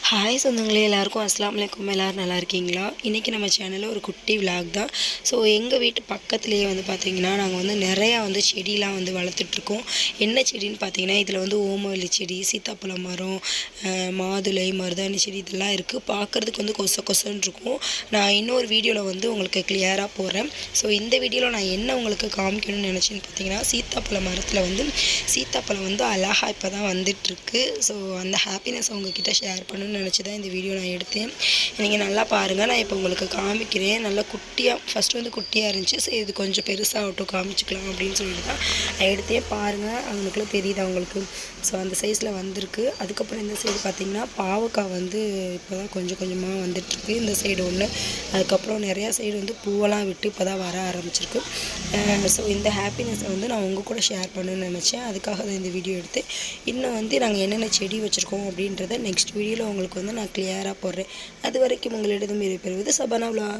Hi சொந்தங்களே, எல்லாருக்கும் அஸ்ஸலாமு அலைக்கும். எல்லோரும் நல்லா இருக்கீங்களா? இன்றைக்கி நம்ம சேனலில் ஒரு குட்டி விலாக் தான். ஸோ எங்கள் வீட்டு பக்கத்துலேயே வந்து பார்த்திங்கன்னா நாங்கள் வந்து நிறையா வந்து செடியெலாம் வந்து வளர்த்துட்ருக்கோம். என்ன செடின்னு பார்த்தீங்கன்னா, இதில் வந்து ஓமவல்லி செடி, சீத்தாப்பழம் மரம், மாதுளை, மருதாணி செடி இதெல்லாம் இருக்குது. பார்க்குறதுக்கு வந்து கொசன்னு இருக்கும். நான் இன்னொரு வீடியோவில் வந்து உங்களுக்கு கிளியராக போடுறேன். ஸோ இந்த வீடியோவில் நான் என்ன உங்களுக்கு காமிக்கணும்னு நினச்சேன்னு பார்த்தீங்கன்னா, சீத்தாப்பழம் மரத்தில் வந்து சீத்தாப்பழம் வந்து அழகாக இப்போ தான் வந்துட்டுருக்கு. ஸோ அந்த ஹாப்பினஸ் உங்ககிட்ட ஷேர் பண்ணணும்னு நினச்சி தான் இந்த வீடியோ நான் எடுத்தேன். நீங்கள் நல்லா பாருங்கள். நான் இப்போ உங்களுக்கு காமிக்கிறேன். நல்லா குட்டியாக ஃபஸ்ட்டு வந்து குட்டியாக இருந்துச்சு. சரி, இது கொஞ்சம் பெருசாகட்டும் காமிச்சிக்கலாம் அப்படின்னு சொல்லிட்டு தான் நான் எடுத்தேன். பாருங்கள், அவங்களுக்குள்ள தெரியுது அவங்களுக்கு. ஸோ அந்த சைஸில் வந்திருக்கு. அதுக்கப்புறம் இந்த சைடு பார்த்திங்கன்னா பாவக்காய் வந்து இப்போ தான் கொஞ்சம் கொஞ்சமாக வந்துட்டுருக்கு. இந்த சைடு ஒன்று, அதுக்கப்புறம் நிறையா சைடு வந்து பூவெல்லாம் விட்டு இப்போ தான் வர ஆரம்பிச்சிருக்கு. ஸோ இந்த ஹாப்பினஸை வந்து நான் உங்கள் கூட ஷேர் பண்ணணும்னு நினச்சேன். அதுக்காக தான் இந்த வீடியோ எடுத்தேன். இன்னும் வந்து நாங்கள் என்னென்ன செடி வச்சுருக்கோம் அப்படின்றத நெக்ஸ்ட் வீடியோவில் உங்களுக்கு வந்து நான் கிளியராக போடுறேன். அது வரைக்கும் உங்களிடம் விடைபெறுவது சபானா விலாக்.